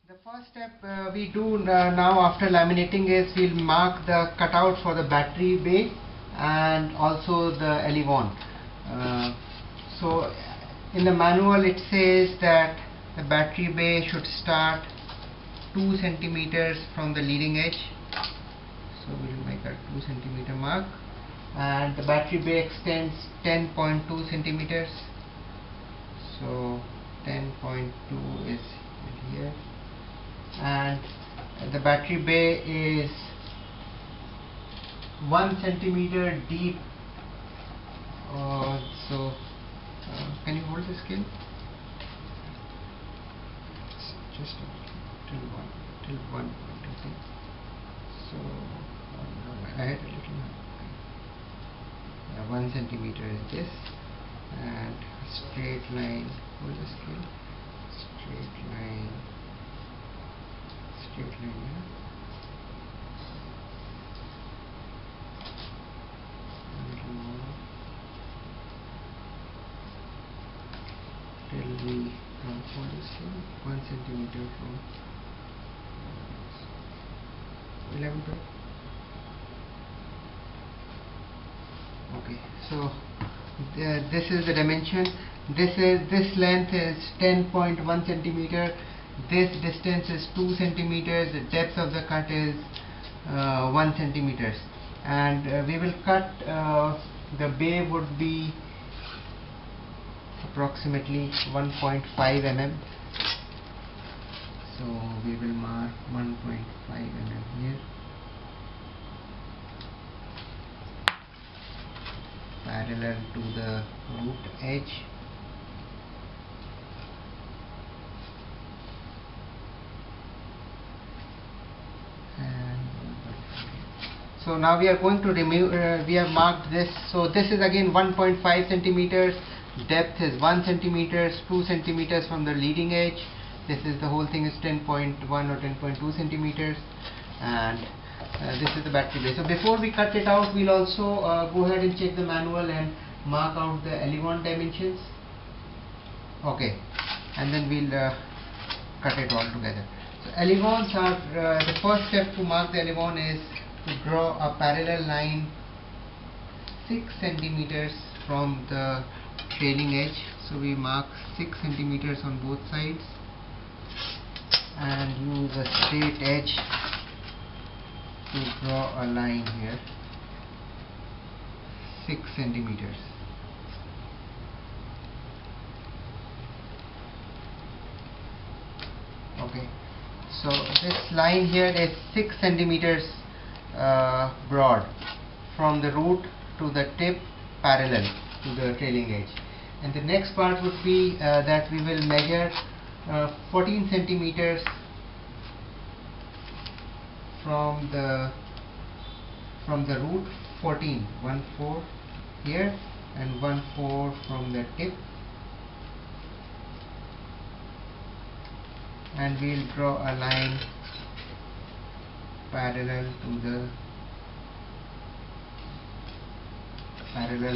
The first step we do now after laminating is we'll mark the cutout for the battery bay and also the elevon. So in the manual it says that the battery bay should start 2 centimeters from the leading edge. So we'll make a 2 centimeter mark, and the battery bay extends 10.2 centimeters. So 10.2 is here, and the battery bay is 1 centimeter deep. Can you hold the scale? Just till one point, I think. So I had a little. 1 centimeter is this, and straight line. Hold the scale. Straight line. Here. A little more till we come for the scale. 1 centimeter from 11. Okay, so this is the dimension. This length is 10.1 centimeter. This distance is 2 centimeters. The depth of the cut is 1 centimeters, and we will cut. The bay would be approximately 1.5 mm. So we will mark 1.5 mm here, parallel to the root edge. So now we are going to remove, we have marked this. So this is again 1.5 centimeters, depth is 1 centimeters, 2 centimeters from the leading edge. This is the whole thing is 10.1 or 10.2 centimeters, and this is the battery bay. So before we cut it out, we'll also go ahead and check the manual and mark out the elevon dimensions. Okay, and then we'll cut it all together. So elevons are, the first step to mark the elevon is to draw a parallel line 6 centimeters from the trailing edge. So we mark 6 centimeters on both sides and use a straight edge to draw a line here, 6 centimeters. Okay, so this line here is 6 centimeters broad from the root to the tip, parallel to the trailing edge. And the next part would be that we will measure 14 centimeters from the root, 14, 1/4 here and 1/4 from the tip, and we'll draw a line parallel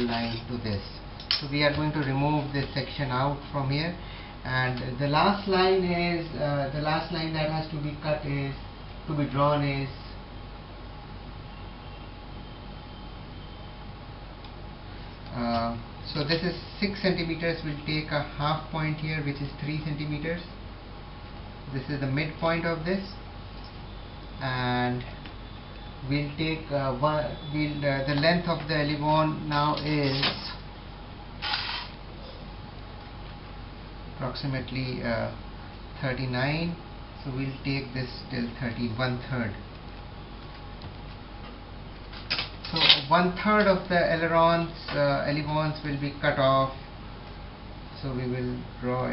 line to this. So we are going to remove this section out from here, and the last line is the last line that has to be cut is to be drawn is so this is 6 centimeters. We'll take a half point here, which is 3 centimeters. This is the midpoint of this, and we'll take the length of the elevon now is approximately 39. So we'll take this till 1/3. So 1/3 of the elevons will be cut off. So we will draw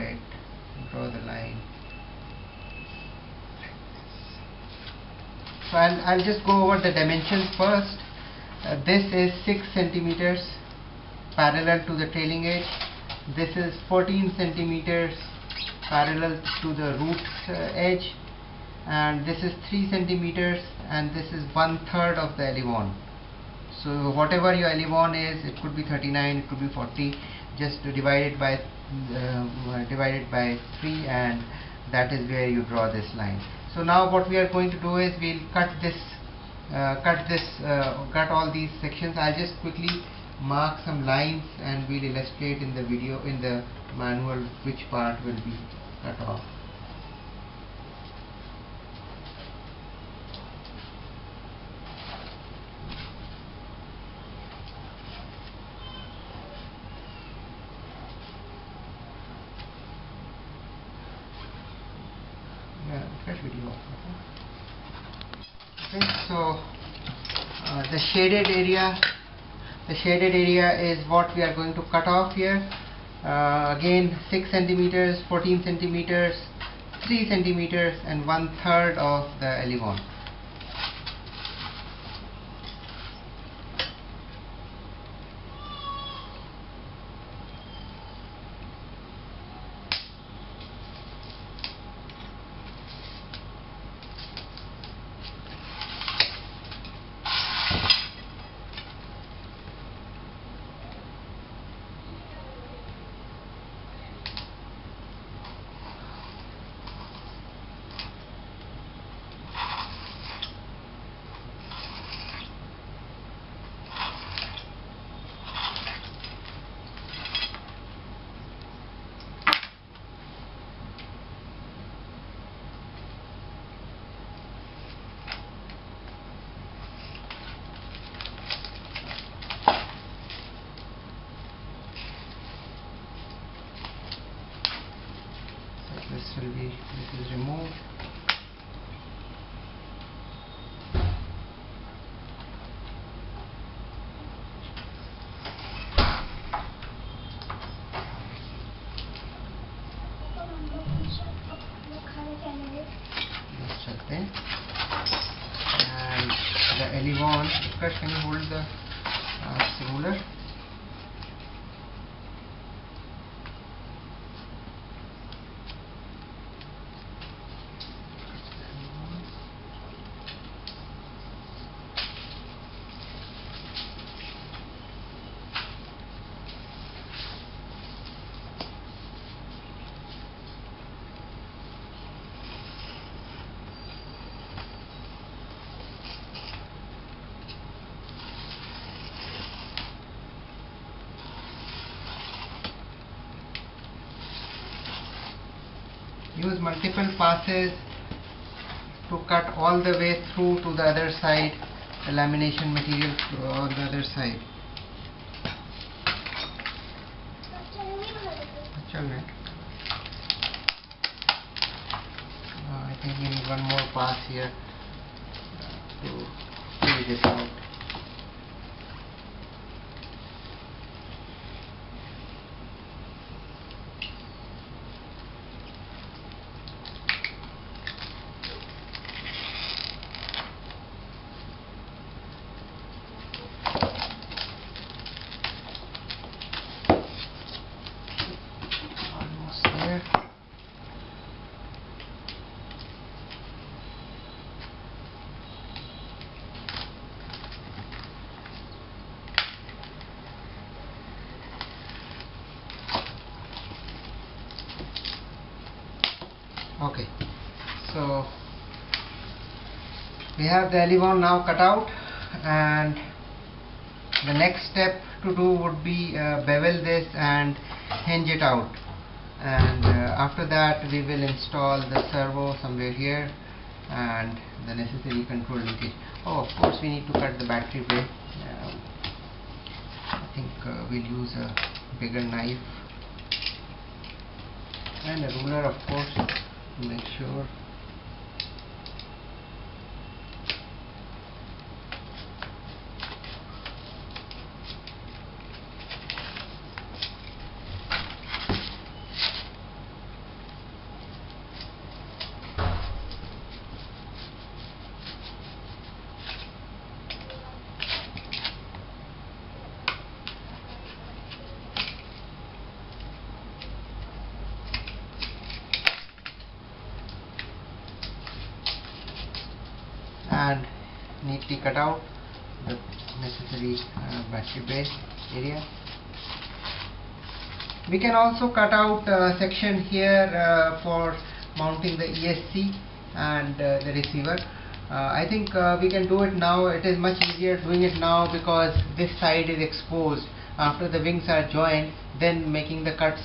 the line. So I'll just go over the dimensions first. This is 6 centimeters parallel to the trailing edge. This is 14 centimeters parallel to the root edge, and this is 3 centimeters, and this is 1/3 of the elevon. So whatever your elevon is, it could be 39, it could be 40, just divide it by 3, and that is where you draw this line. So now what we are going to do is we'll cut all these sections. I'll just quickly mark some lines and we'll illustrate in the video, in the manual, which part will be cut off. Fresh video. Okay, so the shaded area is what we are going to cut off here. Again, 6 centimeters, 14 centimeters, 3 centimeters, and 1/3 of the elevon. This is removed. And the elevon, can you hold the ruler? Use multiple passes to cut all the way through to the other side, the lamination material on the other side. I think we need one more pass here to pull this out. Okay, so we have the elevon now cut out, and the next step to do would be bevel this and hinge it out, and after that we will install the servo somewhere here and the necessary control linkage. Oh, of course we need to cut the battery bay. I think we'll use a bigger knife and a ruler, of course, to make sure. And neatly cut out the necessary battery bay area. We can also cut out a section here for mounting the ESC and the receiver. I think we can do it now. It is much easier doing it now because this side is exposed. After the wings are joined, then making the cuts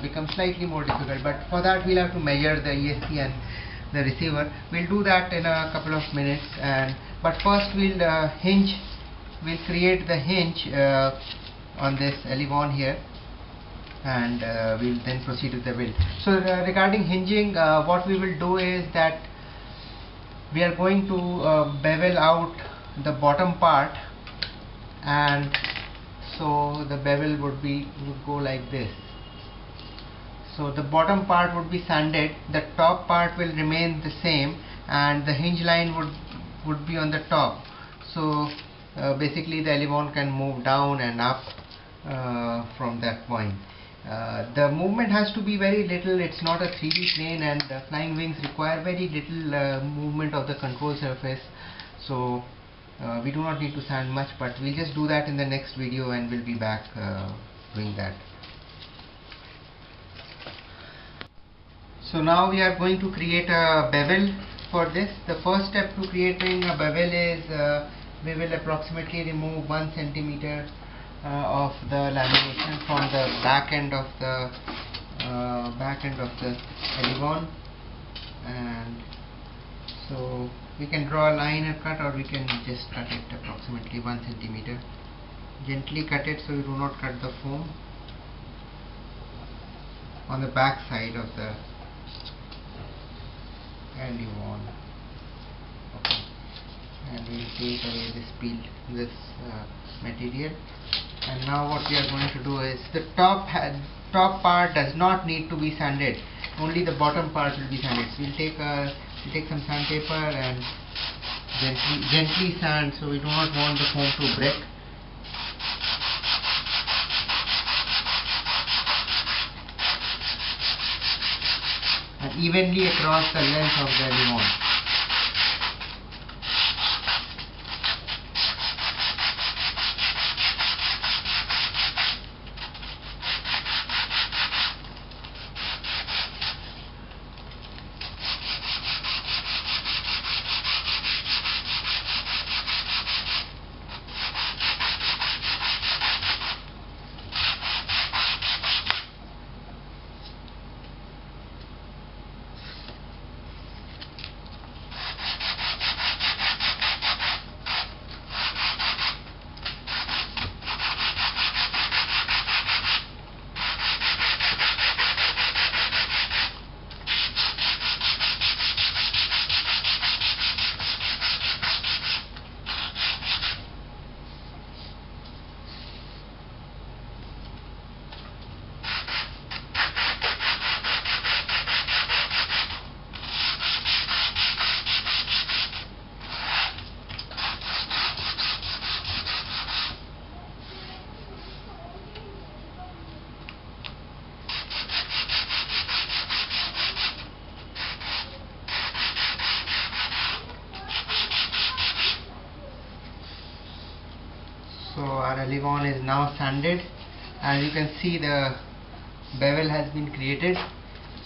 becomes slightly more difficult, but for that we'll have to measure the ESC and the receiver. We'll do that in a couple of minutes, but first we'll create the hinge on this elevon here, and we'll then proceed with the build. So regarding hinging, what we will do is that we are going to bevel out the bottom part, and so the bevel would go like this. So the bottom part would be sanded, the top part will remain the same, and the hinge line would be on the top. So basically the elevon can move down and up from that point. The movement has to be very little. It's not a 3D plane, and flying wings require very little movement of the control surface. So we do not need to sand much, but we'll just do that in the next video, and we'll be back doing that. So now we are going to create a bevel for this. The first step to creating a bevel is we will approximately remove 1 centimeter of the lamination from the back end of the elevon, and so we can draw a line and cut, or we can just cut it approximately 1 centimeter. Gently cut it so you do not cut the foam on the back side of the elevon. Okay, and we will take away this material. And now what we are going to do is, the top part does not need to be sanded, only the bottom part will be sanded. So we'll take some sandpaper and gently sand, so we do not want the foam to break. And evenly across the length of the elevon. So our elevon is now sanded. As you can see, the bevel has been created.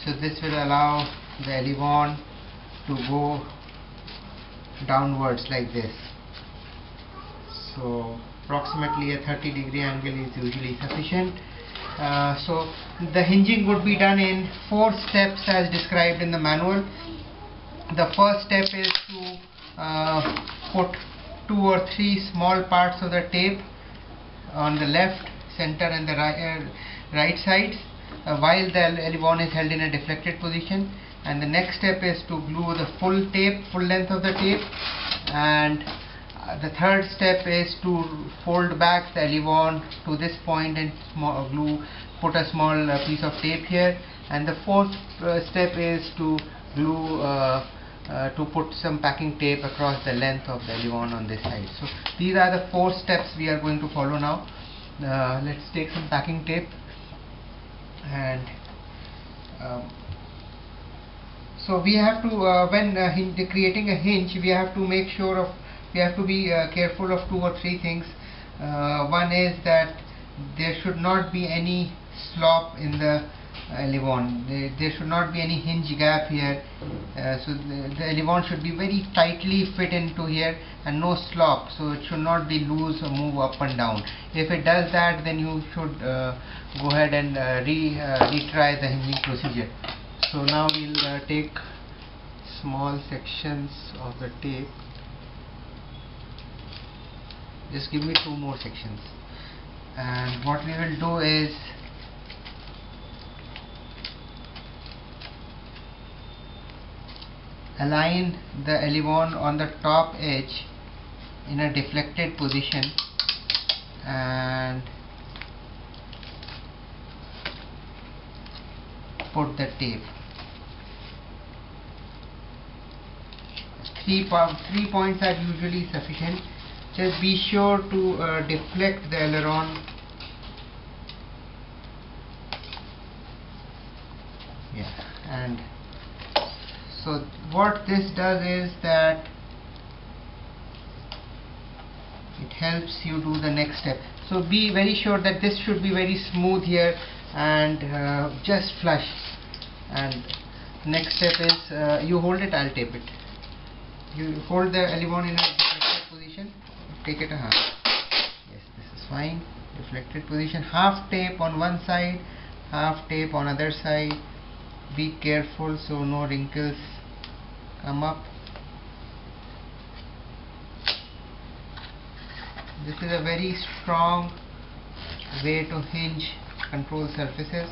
So this will allow the elevon to go downwards like this. So approximately a 30-degree angle is usually sufficient. So the hinging would be done in 4 steps as described in the manual. The first step is to put 2 or 3 small parts of the tape on the left, center and the right sides while the elevon is held in a deflected position. And the next step is to glue the full length of the tape, and the third step is to fold back the elevon to this point and put a small piece of tape here, and the fourth step is to glue to put some packing tape across the length of the elevon on this side. So these are the 4 steps we are going to follow now. Let's take some packing tape, and so we have to when creating a hinge, we have to be careful of 2 or 3 things. One is that there should not be any slop in the elevon. There should not be any hinge gap here, so the elevon should be very tightly fit into here and no slop, so it should not be loose or move up and down. If it does that, then you should go ahead and retry the hinging procedure. So now we'll take small sections of the tape. Just give me 2 more sections, and what we will do is align the elevon on the top edge in a deflected position and put the tape. 3 points are usually sufficient. Just be sure to deflect the aileron. And so what this does is that it helps you do the next step. So be very sure that this should be very smooth here and just flush. And next step is you hold it, I'll tape it. You hold the elevon in a deflected position, take it a half. Yes, this is fine. Deflected position, half tape on one side, half tape on other side. Be careful so no wrinkles come up. This is a very strong way to hinge control surfaces,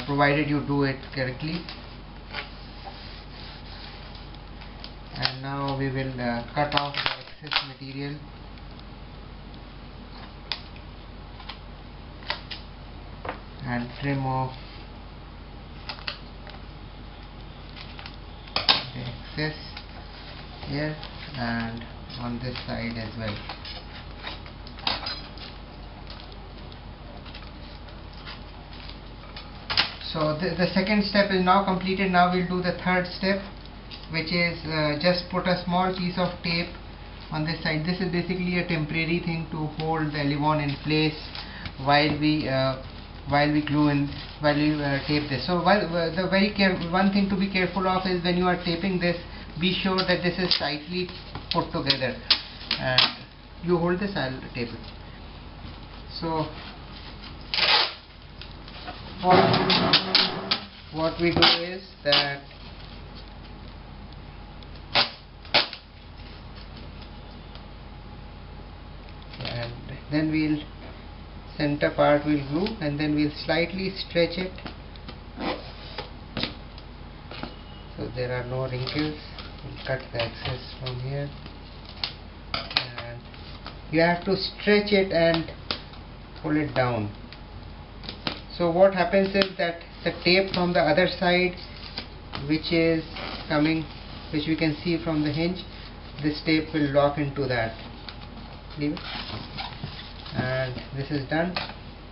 provided you do it correctly. And now we will cut off the excess material. And trim off the excess here and on this side as well. So the second step is now completed. Now we'll do the third step, which is just put a small piece of tape on this side. This is basically a temporary thing to hold the elevon in place while we glue in, while we tape this. So one thing to be careful of is when you are taping this, be sure that this is tightly put together. And you hold this, I'll tape it. So what we do is that and then we'll center part will glue, and then we'll slightly stretch it so there are no wrinkles. We'll cut the excess from here, and you have to stretch it and pull it down. So what happens is that the tape from the other side, which is coming, which we can see from the hinge, this tape will lock into that. Leave it. And this is done.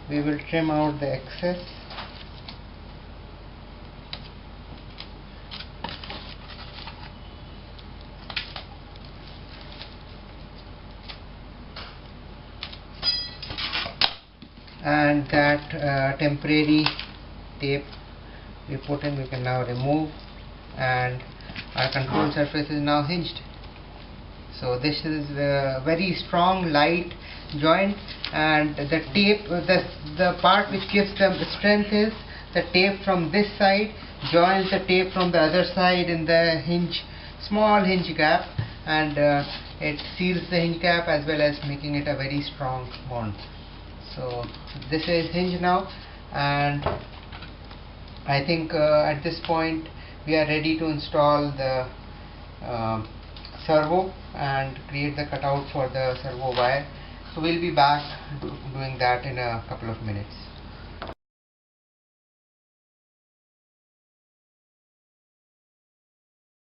We will trim out the excess. And that temporary tape we put in, we can now remove, and our control surface is now hinged. So this is a very strong, light joint, and the tape, the part which gives them the strength is the tape from this side joins the tape from the other side in the hinge, small hinge gap, and it seals the hinge gap as well as making it a very strong bond. So this is hinge now, and I think at this point we are ready to install the servo and create the cutout for the servo wire. So we'll be back doing that in a couple of minutes.